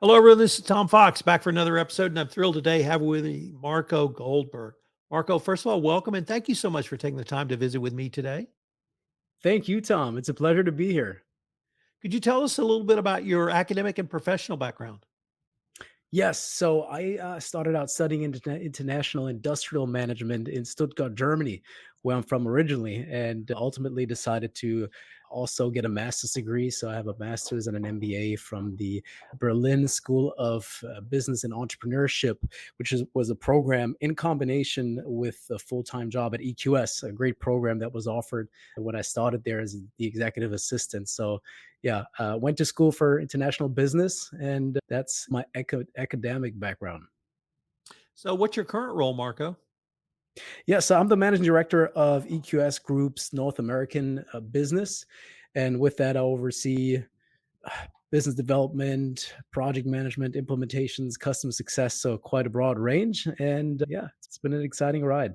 Hello, everyone. This is Tom Fox back for another episode, and I'm thrilled today to have with me Marco Goldberg. Marco, first of all, welcome and thank you so much for taking the time to visit with me today. Thank you, Tom. It's a pleasure to be here. Could you tell us a little bit about your academic and professional background? Yes, so I started out studying international industrial management in Stuttgart, Germany, where I'm from originally, and ultimately decided to also get a master's degree. So I have a master's and an MBA from the Berlin School of Business and Entrepreneurship, was a program in combination with a full-time job at EQS, a great program that was offered when I started there as the executive assistant. So yeah, went to school for international business, and that's my academic background. So, what's your current role, Marco? Yeah, so I'm the managing director of EQS Group's North American business, and with that, I oversee uh, business development, project management, implementations, customer success. So quite a broad range, and yeah, it's been an exciting ride.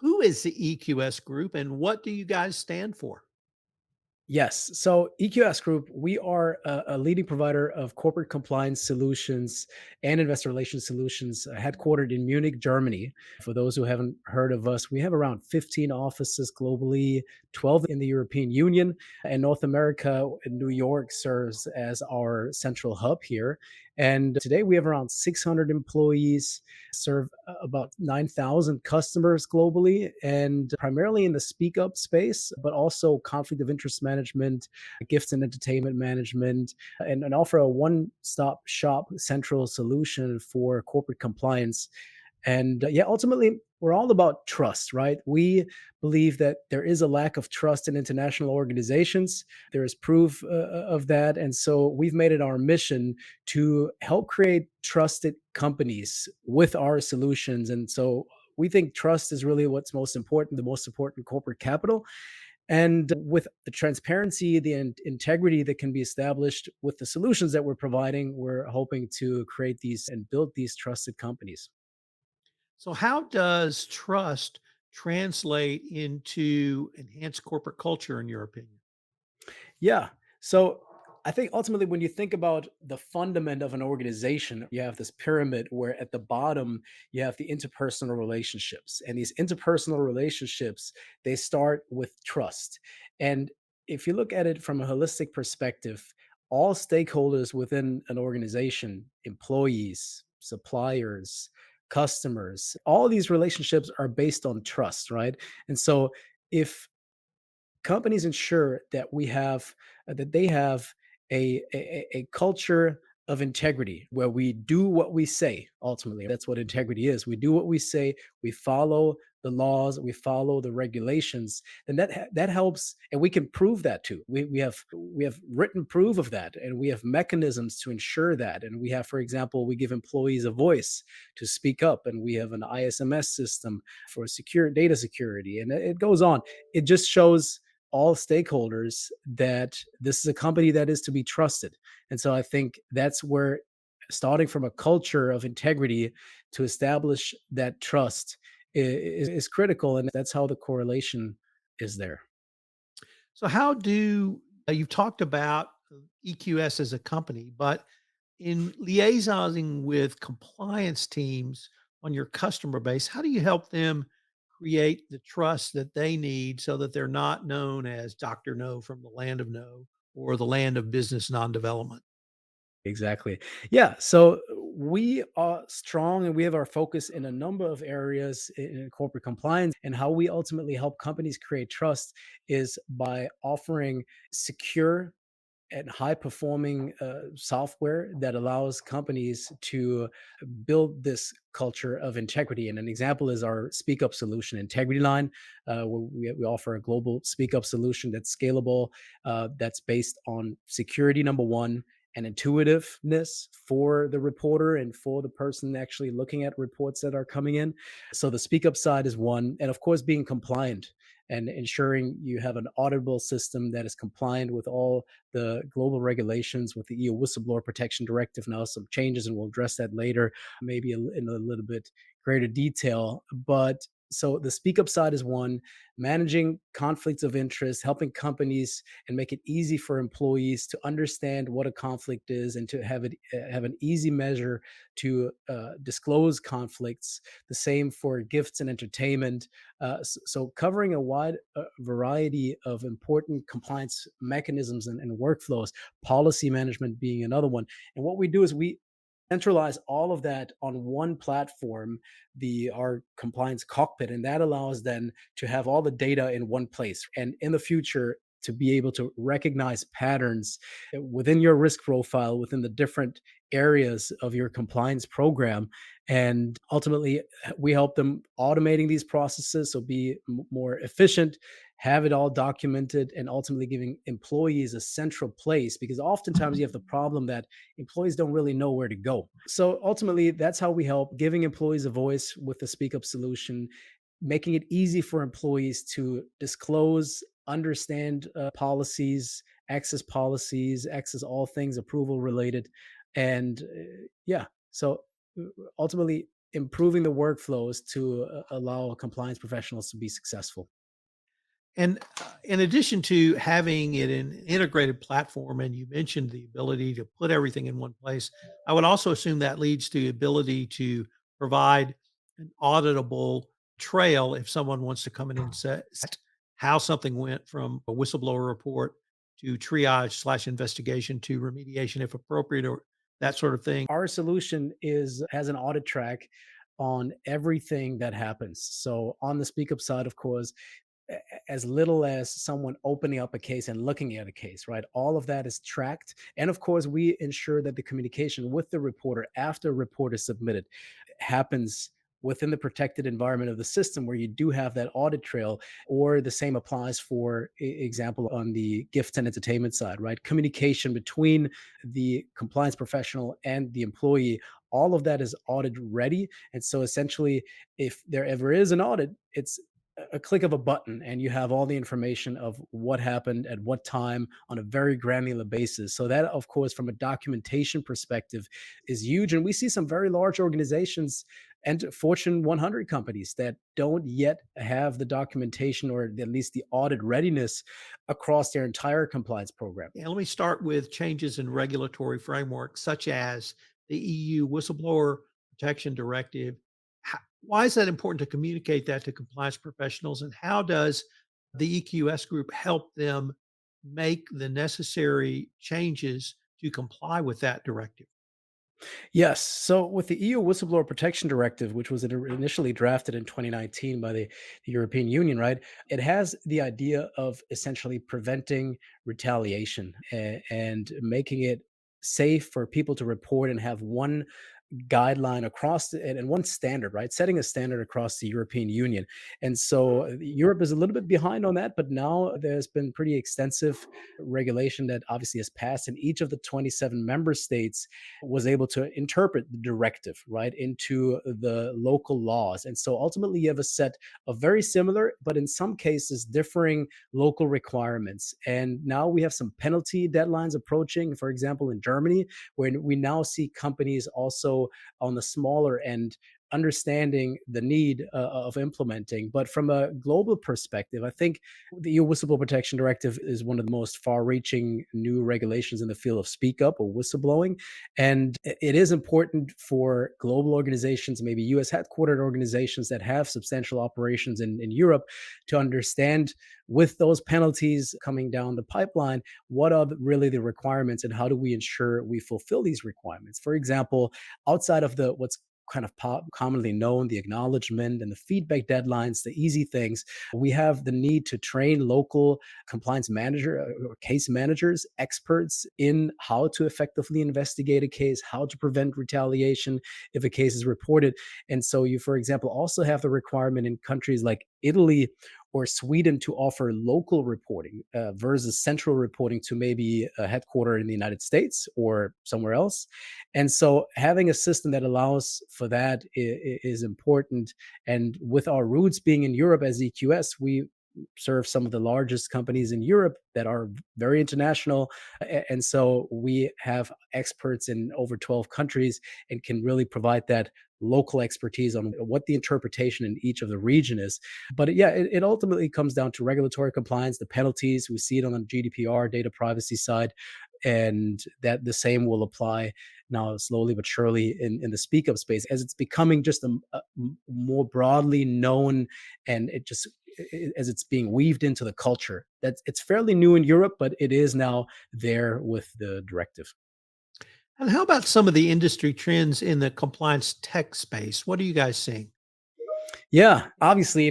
Who is the EQS Group and what do you guys stand for? Yes. So EQS Group, we are a leading provider of corporate compliance solutions and investor relations solutions, headquartered in Munich, Germany. For those who haven't heard of us, we have around 15 offices globally, 12 in the European Union, and North America. New York serves as our central hub here. And today we have around 600 employees, serve about 9,000 customers globally, and primarily in the speak up space, but also conflict of interest management, gifts and entertainment management, and offer a one stop shop central solution for corporate compliance. And yeah, ultimately, we're all about trust, right? We believe that there is a lack of trust in international organizations. There is proof of that. And so we've made it our mission to help create trusted companies with our solutions. And so we think trust is really what's most important, the most important corporate capital. And with the transparency, the integrity that can be established with the solutions that we're providing, we're hoping to create these and build these trusted companies. So, how does trust translate into enhanced corporate culture, in your opinion? Yeah. So I think ultimately, when you think about the fundament of an organization, you have this pyramid where at the bottom you have the interpersonal relationships. And these interpersonal relationships, they start with trust. And if you look at it from a holistic perspective, all stakeholders within an organization, employees, suppliers, customers, all these relationships are based on trust, right? And so if companies ensure that we have that they have a culture of integrity where we do what we say. Ultimately, that's what integrity is. We do what we say, we follow the laws, we follow the regulations, and that helps, and we can prove that too. We have written proof of that, and we have mechanisms to ensure that. And we have, for example, we give employees a voice to speak up, and we have an ISMS system for secure data security, and it goes on. It just shows all stakeholders that this is a company that is to be trusted. And so I think that's where, starting from a culture of integrity to establish that trust is critical. And that's how the correlation is there. So, how do you've talked about EQS as a company, but in liaisoning with compliance teams on your customer base, how do you help them create the trust that they need so that they're not known as Dr. No from the land of no or the land of business non development? Exactly. Yeah. So we are strong and we have our focus in a number of areas in corporate compliance. And how we ultimately help companies create trust is by offering secure and high performing software that allows companies to build this culture of integrity. And an example is our Speak Up solution, Integrity Line, where we offer a global Speak Up solution that's scalable, that's based on security, number one, and intuitiveness for the reporter and for the person actually looking at reports that are coming in. So the Speak Up side is one. And of course, being compliant and ensuring you have an auditable system that is compliant with all the global regulations, with the EU Whistleblower Protection Directive. Now, some changes, and we'll address that later, maybe in a little bit greater detail. But So the speak up side is one, managing conflicts of interest, helping companies and make it easy for employees to understand what a conflict is and to have an easy measure to disclose conflicts. The same for gifts and entertainment. So covering a wide variety of important compliance mechanisms and workflows, policy management being another one. And what we do is we centralize all of that on one platform, the our compliance cockpit, and that allows then to have all the data in one place, and in the future to be able to recognize patterns within your risk profile within the different areas of your compliance program. And ultimately we help them automating these processes, so be more efficient, have it all documented, and ultimately giving employees a central place, because oftentimes you have the problem that employees don't really know where to go. So ultimately, that's how we help, giving employees a voice with the Speak Up solution, making it easy for employees to disclose, understand policies, access all things approval related. And yeah, so ultimately improving the workflows to allow compliance professionals to be successful. And in addition to having it in an integrated platform, and you mentioned the ability to put everything in one place, I would also assume that leads to the ability to provide an auditable trail if someone wants to come in and say how something went from a whistleblower report to triage slash investigation to remediation if appropriate, or that sort of thing. Our solution is has an audit track on everything that happens. So on the speak up side, of course, as little as someone opening up a case and looking at a case, right? All of that is tracked. And of course, we ensure that the communication with the reporter after a report is submitted happens within the protected environment of the system, where you do have that audit trail. Or the same applies for example on the gift and entertainment side, right? Communication between the compliance professional and the employee, all of that is audit ready. And so essentially, if there ever is an audit, it's a click of a button and you have all the information of what happened at what time on a very granular basis. So that, of course, from a documentation perspective is huge. And we see some very large organizations and Fortune 100 companies that don't yet have the documentation or at least the audit readiness across their entire compliance program. And let me start with changes in regulatory framework, such as the EU Whistleblower Protection Directive. Why is that important to communicate that to compliance professionals? And how does the EQS group help them make the necessary changes to comply with that directive? Yes. So with the EU Whistleblower Protection Directive, which was initially drafted in 2019 by the European Union, right? It has the idea of essentially preventing retaliation and making it safe for people to report and have one guideline across and one standard, right? Setting a standard across the European Union. And so Europe is a little bit behind on that, but now there's been pretty extensive regulation that obviously has passed, and each of the 27 member states was able to interpret the directive, right, into the local laws. And so ultimately you have a set of very similar, but in some cases differing local requirements. And now we have some penalty deadlines approaching, for example, in Germany, where we now see companies also on the smaller end understanding the need of implementing. But from a global perspective, I think the EU Whistleblower Protection Directive is one of the most far-reaching new regulations in the field of speak up or whistleblowing. And it is important for global organizations, maybe US headquartered organizations that have substantial operations in Europe, to understand, with those penalties coming down the pipeline, what are really the requirements and how do we ensure we fulfill these requirements. For example, outside of the what's kind of commonly known, the acknowledgement and the feedback deadlines, the easy things, we have the need to train local compliance manager or case managers, experts in how to effectively investigate a case, how to prevent retaliation if a case is reported. And so you, for example, also have the requirement in countries like Italy or Sweden to offer local reporting versus central reporting to maybe a headquarter in the United States or somewhere else. And so having a system that allows for that is important. And with our roots being in Europe as EQS, we serve some of the largest companies in Europe that are very international. And so we have experts in over 12 countries and can really provide that local expertise on what the interpretation in each of the region is. But yeah, it ultimately comes down to regulatory compliance, the penalties. We see it on the GDPR data privacy side, and that the same will apply now slowly but surely in the speak up space as it's becoming just more broadly known, and as it's being weaved into the culture. That it's fairly new in Europe, but it is now there with the directive. And how about some of the industry trends in the compliance tech space? What are you guys seeing? Yeah, obviously,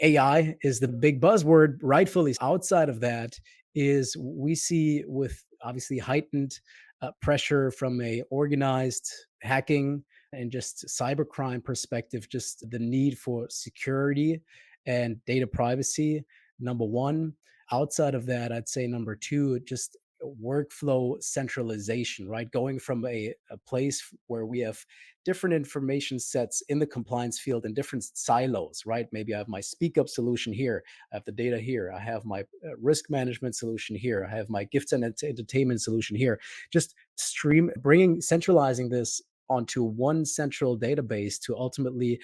AI is the big buzzword. Rightfully, outside of that, is we see with obviously heightened pressure from a organized hacking and just cybercrime perspective, just the need for security and data privacy. Number one. Outside of that, I'd say number two, just workflow centralization, right? Going from a place where we have different information sets in the compliance field in different silos, right? Maybe I have my speak up solution here, I have the data here, I have my risk management solution here, I have my gifts and entertainment solution here. Just centralizing this onto one central database to ultimately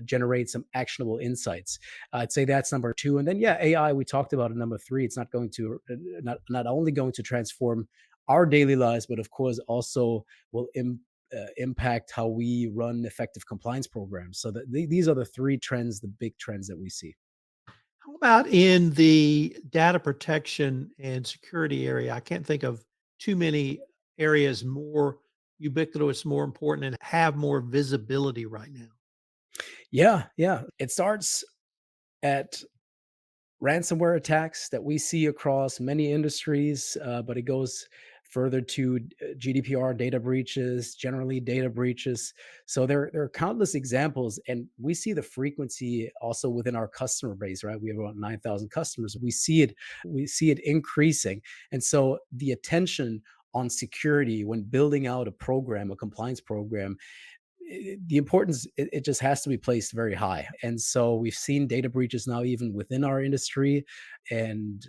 generate some actionable insights. I'd say that's number two. And then, yeah, AI, we talked about it, number three. It's not going to, not only going to transform our daily lives, but of course also will impact how we run effective compliance programs. So that these are the three trends, the big trends that we see. How about in the data protection and security area? I can't think of too many areas more ubiquitous, more important, and have more visibility right now. Yeah, yeah. It starts at ransomware attacks that we see across many industries, but it goes further to GDPR data breaches, generally data breaches. So there are countless examples, and we see the frequency also within our customer base. Right, we have about 9,000 customers. We see it increasing, and so the attention on security when building out a program, a compliance program, the importance, it just has to be placed very high. And so we've seen data breaches now even within our industry, and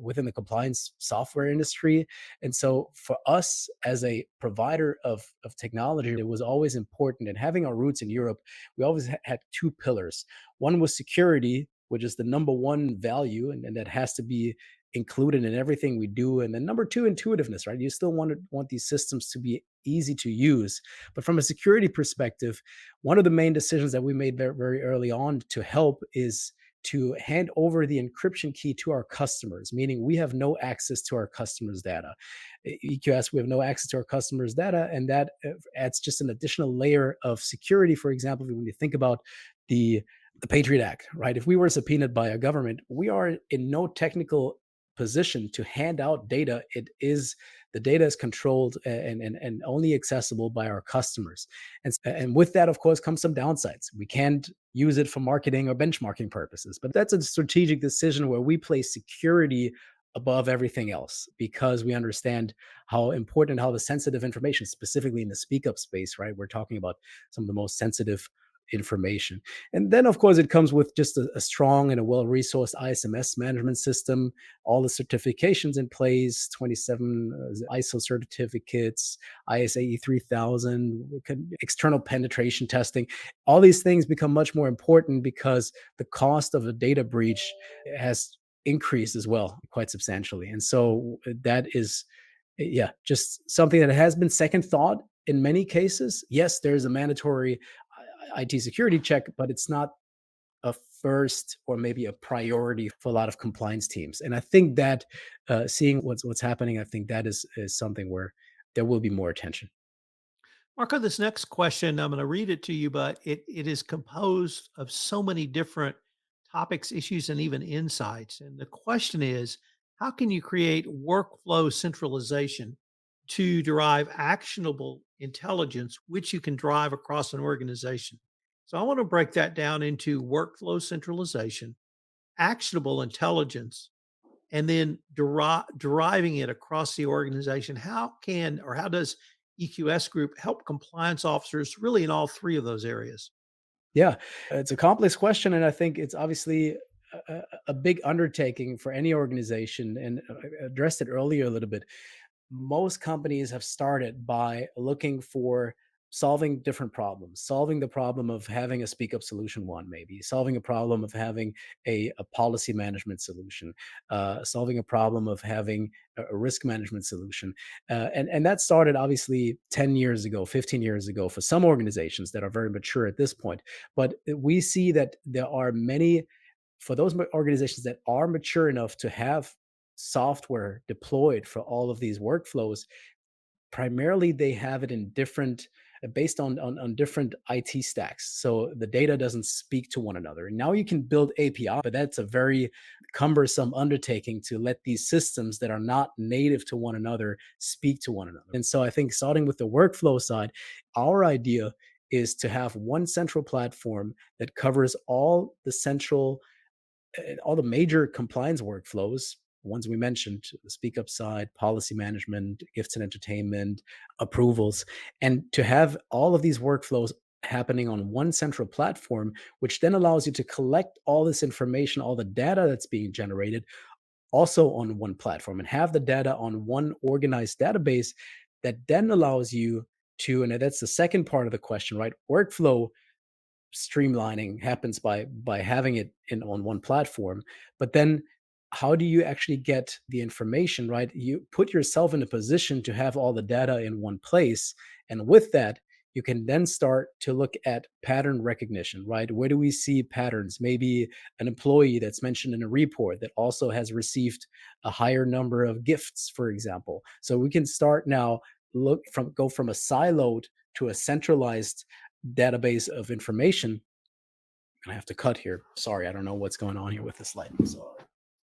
within the compliance software industry. And so for us as a provider of technology, it was always important. And having our roots in Europe, we always had two pillars. One was security, which is the number one value, and that has to be included in everything we do. And then number two, intuitiveness, right? You still want these systems to be easy to use. But from a security perspective, one of the main decisions that we made very, very early on to help is to hand over the encryption key to our customers, meaning we have no access to our customers' data. EQS, we have no access to our customers' data, and that adds just an additional layer of security. For example, when you think about the Patriot Act, right? If we were subpoenaed by a government, we are in no technical position to hand out data. The data is controlled and only accessible by our customers. And with that, of course, comes some downsides. We can't use it for marketing or benchmarking purposes. But that's a strategic decision where we place security above everything else because we understand how important, how the sensitive information, specifically in the speak up space, right? We're talking about some of the most sensitive information. And then, of course, it comes with just a strong and a well resourced ISMS management system, all the certifications in place, 27 ISO certificates, ISAE 3000, external penetration testing. All these things become much more important because the cost of a data breach has increased as well quite substantially. And so that is, yeah, just something that has been second thought in many cases. Yes, there's a mandatory IT security check, but it's not a first or maybe a priority for a lot of compliance teams. And I think that seeing what's happening, I think that is something where there will be more attention. Marco, this next question, I'm going to read it to you, but it is composed of so many different topics, issues, and even insights. And the question is, how can you create workflow centralization to derive actionable intelligence, which you can drive across an organization? So I want to break that down into workflow centralization, actionable intelligence, and then deriving it across the organization. How can or how does EQS Group help compliance officers really in all three of those areas? Yeah, it's a complex question, and I think it's obviously a big undertaking for any organization, and I addressed it earlier a little bit. Most companies have started by looking for solving different problems, solving the problem of having a speak up solution one, maybe solving a problem of having a policy management solution, solving a problem of having a risk management solution. And that started obviously 10 years ago, 15 years ago for some organizations that are very mature at this point. But we see that there are many, for those organizations that are mature enough to have software deployed for all of these workflows, primarily they have it in different, based on different IT stacks. So the data doesn't speak to one another. And now you can build API, but that's a very cumbersome undertaking to let these systems that are not native to one another speak to one another. And so I think starting with the workflow side, our idea is to have one central platform that covers all the major compliance workflows, ones we mentioned, the speak up side, policy management, gifts and entertainment, approvals, and to have all of these workflows happening on one central platform, which then allows you to collect all this information, all the data that's being generated, also on one platform, and have the data on one organized database that then allows you to, and that's the second part of the question, right? Workflow streamlining happens by having it in on one platform. But then how do you actually get the information, right? You put yourself in a position to have all the data in one place, and with that you can then start to look at pattern recognition, right? Where do we see patterns? Maybe an employee that's mentioned in a report that also has received a higher number of gifts, for example. So we can start now, go from a siloed to a centralized database of information. I have to cut here. Sorry, I don't know what's going on here with this light. So,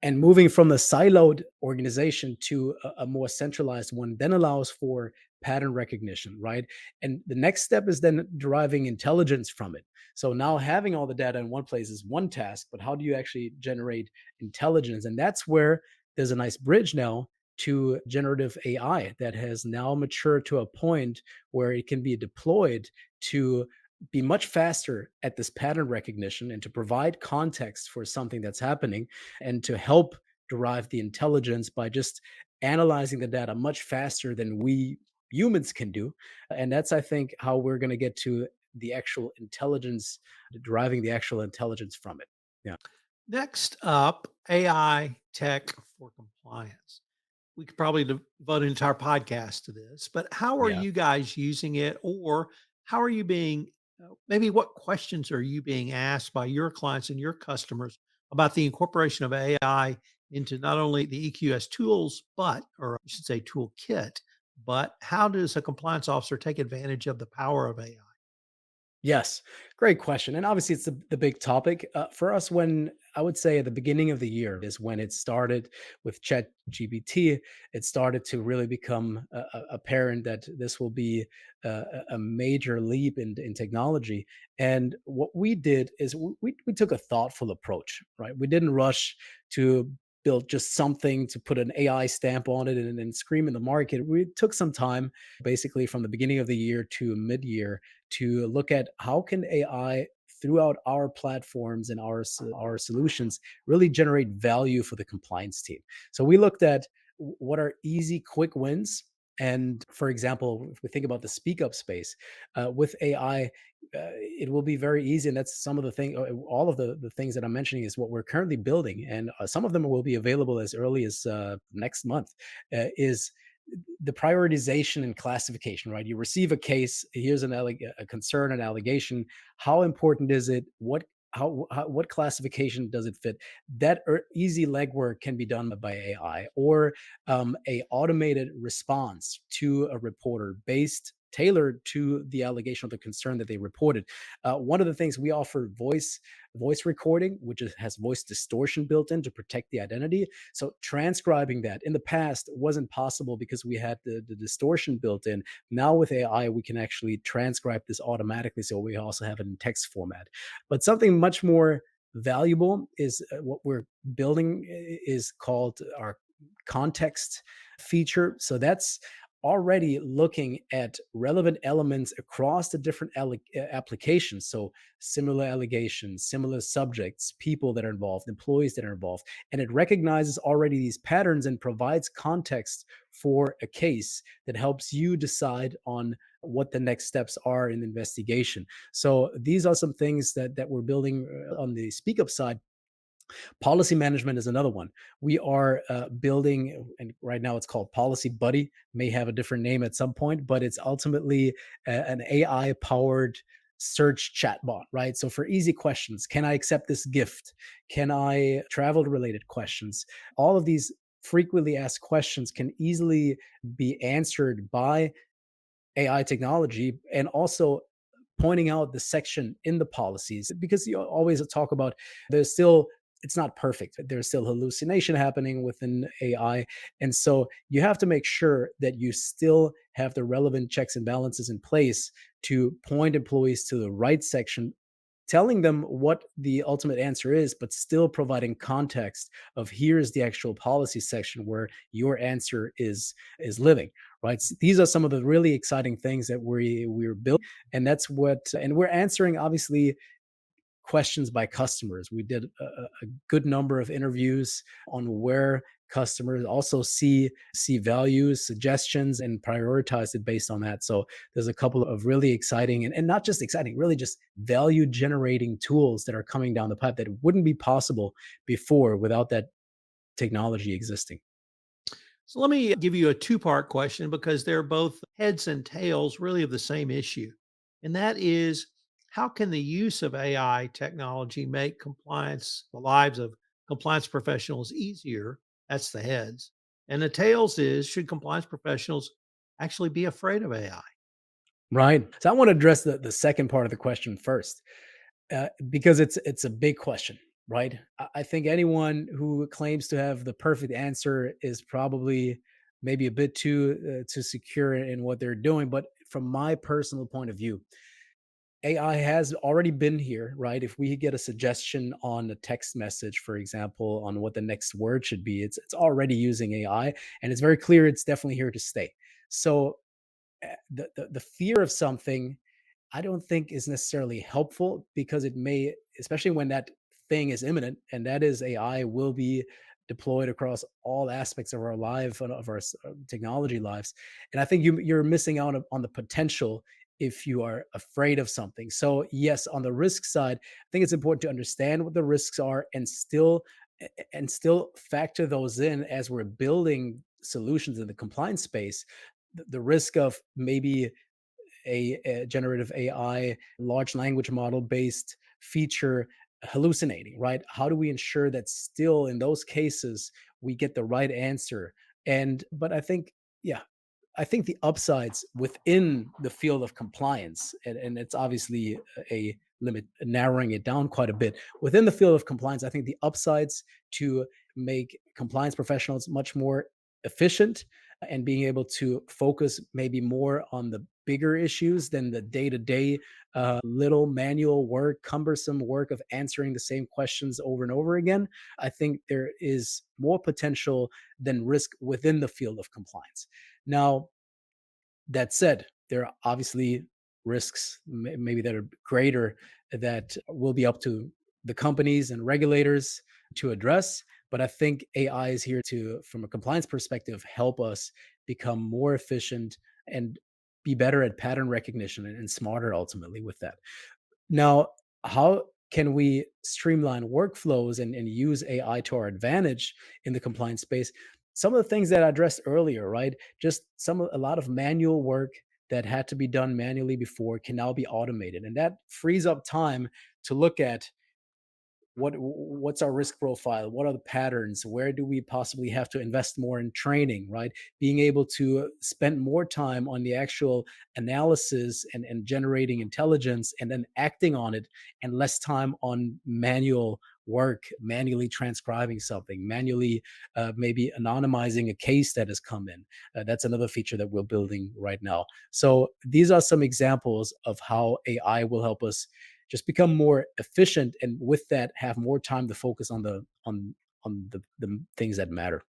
and moving from the siloed organization to a more centralized one then allows for pattern recognition, right? And the next step is then deriving intelligence from it. So now having all the data in one place is one task, but how do you actually generate intelligence? And that's where there's a nice bridge now to generative AI that has now matured to a point where it can be deployed to be much faster at this pattern recognition and to provide context for something that's happening, and to help derive the intelligence by just analyzing the data much faster than we humans can do. And that's, I think, how we're going to get to the actual intelligence, deriving the actual intelligence from it. Yeah. Next up, AI tech for compliance. We could probably devote an entire podcast to this, but how are Yeah. you guys using it, or how are you being, maybe what questions are you being asked by your clients and your customers about the incorporation of AI into not only the EQS tools, but, or I should say toolkit, but how does a compliance officer take advantage of the power of AI? Yes, great question. And obviously, it's the big topic for us. When I would say at the beginning of the year is when it started with Chat GPT, it started to really become apparent that this will be a major leap in technology. And what we did is we took a thoughtful approach, right? We didn't rush to build just something to put an AI stamp on it and then scream in the market. We took some time, basically from the beginning of the year to mid-year, to look at how can AI throughout our platforms and our solutions really generate value for the compliance team. So we looked at what are easy, quick wins. And for example, if we think about the speak up space with AI, it will be very easy. And that's some of the thing, all of the things that I'm mentioning is what we're currently building. And some of them will be available as early as next month, is the prioritization and classification, right? You receive a case, here's a concern, an allegation. How important is it? What classification does it fit? That easy legwork can be done by AI, or a automated response to a reporter based tailored to the allegation or the concern that they reported. One of the things we offer, voice recording, which has voice distortion built in to protect the identity. So transcribing that in the past wasn't possible because we had the distortion built in. Now with AI, we can actually transcribe this automatically. So we also have it in text format. But something much more valuable is what we're building is called our context feature. So that's already looking at relevant elements across the different applications. So, similar allegations, similar subjects, people that are involved, employees that are involved. And it recognizes already these patterns and provides context for a case that helps you decide on what the next steps are in the investigation. So, these are some things that we're building on the speak up side. Policy management is another one. We are building, and right now it's called Policy Buddy, may have a different name at some point, but it's ultimately an AI powered search chatbot, right? So for easy questions, can I accept this gift? Can I travel related questions? All of these frequently asked questions can easily be answered by AI technology, and also pointing out the section in the policies, because you always talk about there's still, it's not perfect, there's still hallucination happening within AI. And so you have to make sure that you still have the relevant checks and balances in place to point employees to the right section, telling them what the ultimate answer is, but still providing context of here's the actual policy section where your answer is living, right? These are some of the really exciting things that we're building, and that's what, and we're answering obviously questions by customers. We did a good number of interviews on where customers also see values, suggestions, and prioritize it based on that. So there's a couple of really exciting, and not just exciting, really just value generating tools that are coming down the pipe that wouldn't be possible before without that technology existing. So let me give you a two-part question because they're both heads and tails really of the same issue. And that is, how can the use of AI technology make compliance, the lives of compliance professionals easier? That's the heads. And the tails is, should compliance professionals actually be afraid of AI? Right. So I want to address the second part of the question first, because it's a big question, right? I think anyone who claims to have the perfect answer is probably maybe a bit too secure in what they're doing. But from my personal point of view, AI has already been here, right? If we get a suggestion on a text message, for example, on what the next word should be, it's already using AI, and it's very clear it's definitely here to stay. So the fear of something, I don't think is necessarily helpful, because it may, especially when that thing is imminent, and that is AI will be deployed across all aspects of our life, of our technology lives. And I think you're missing out on the potential if you are afraid of something. So yes, on the risk side, I think it's important to understand what the risks are, and still factor those in as we're building solutions in the compliance space. The risk of maybe a generative AI, large language model based feature hallucinating, right? How do we ensure that still in those cases we get the right answer? And, but I think, yeah, I think the upsides within the field of compliance, and it's obviously a limit, narrowing it down quite a bit. Within the field of compliance, I think the upsides to make compliance professionals much more efficient and being able to focus maybe more on the bigger issues than the day-to-day little manual work, cumbersome work of answering the same questions over and over again. I think there is more potential than risk within the field of compliance. Now, that said, there are obviously risks, maybe that are greater, that will be up to the companies and regulators to address. But I think AI is here to, from a compliance perspective, help us become more efficient and be better at pattern recognition, and smarter ultimately with that. Now, how can we streamline workflows and use AI to our advantage in the compliance space? Some of the things that I addressed earlier, right? Just a lot of manual work that had to be done manually before can now be automated. And that frees up time to look at what's our risk profile, what are the patterns, where do we possibly have to invest more in training, right? Being able to spend more time on the actual analysis and generating intelligence and then acting on it, and less time on manual work, manually transcribing something, manually maybe anonymizing a case that has come in. That's another feature that we're building right now. So these are some examples of how AI will help us just become more efficient, and with that have more time to focus on the things that matter.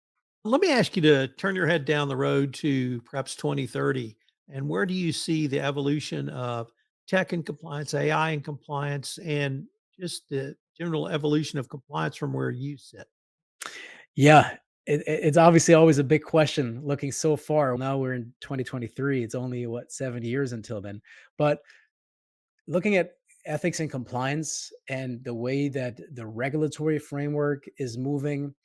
Let me ask you to turn your head down the road to perhaps 2030. And where do you see the evolution of tech and compliance, AI and compliance, and just the general evolution of compliance from where you sit? Yeah, it's obviously always a big question looking so far. Now we're in 2023. It's only what 7 years until then. But looking at ethics and compliance and the way that the regulatory framework is moving,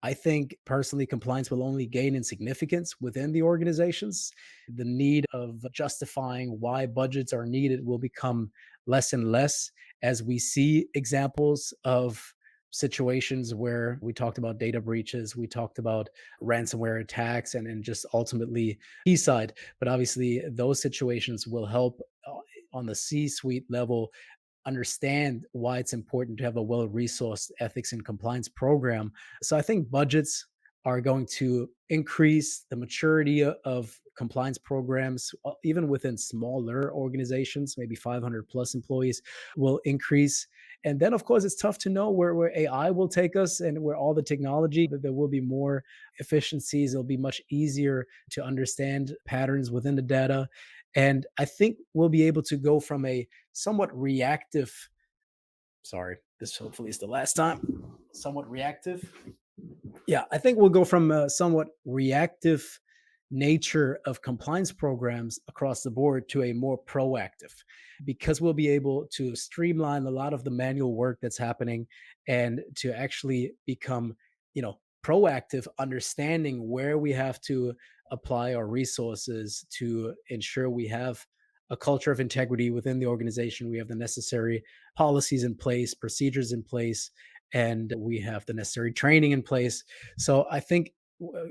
I think personally, compliance will only gain in significance within the organizations. The need of justifying why budgets are needed will become less and less as we see examples of situations where we talked about data breaches, we talked about ransomware attacks, and just ultimately P side. But obviously, those situations will help on the C suite level understand why it's important to have a well-resourced ethics and compliance program. So I think budgets are going to increase the maturity of compliance programs, even within smaller organizations, maybe 500 plus employees will increase. And then, of course, it's tough to know where AI will take us and where all the technology, that there will be more efficiencies. It'll be much easier to understand patterns within the data. And I think we'll be able to go from a somewhat reactive, sorry, this hopefully is the last time, somewhat reactive. Yeah, I think we'll go from a somewhat reactive nature of compliance programs across the board to a more proactive, because we'll be able to streamline a lot of the manual work that's happening and to actually become, proactive, understanding where we have to apply our resources to ensure we have a culture of integrity within the organization. We have the necessary policies in place, procedures in place, and we have the necessary training in place. So I think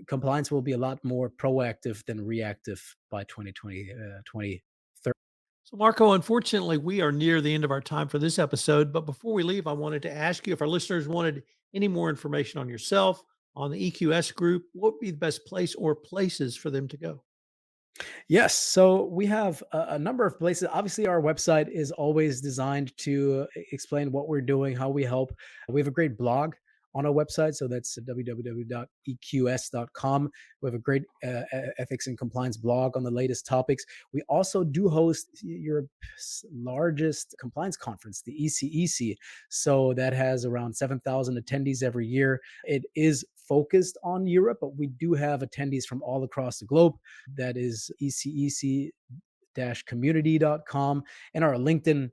compliance will be a lot more proactive than reactive by 2020, 2030. So, Marco, unfortunately, we are near the end of our time for this episode. But before we leave, I wanted to ask you if our listeners wanted any more information on yourself, on the EQS group, what would be the best place or places for them to go? Yes. So we have a number of places. Obviously, our website is always designed to explain what we're doing, how we help. We have a great blog on our website. So that's www.eqs.com. We have a great ethics and compliance blog on the latest topics. We also do host Europe's largest compliance conference, the ECEC. So that has around 7,000 attendees every year. It is focused on Europe, but we do have attendees from all across the globe. That is ecec-community.com. And our LinkedIn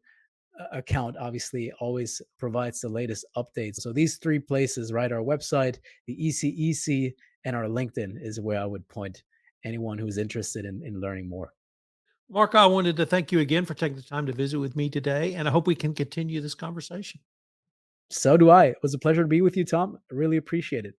account obviously always provides the latest updates. So these three places, right? Our website, the ECEC, and our LinkedIn is where I would point anyone who's interested in learning more. Marco, I wanted to thank you again for taking the time to visit with me today, and I hope we can continue this conversation. So do I. It was a pleasure to be with you, Tom. I really appreciate it.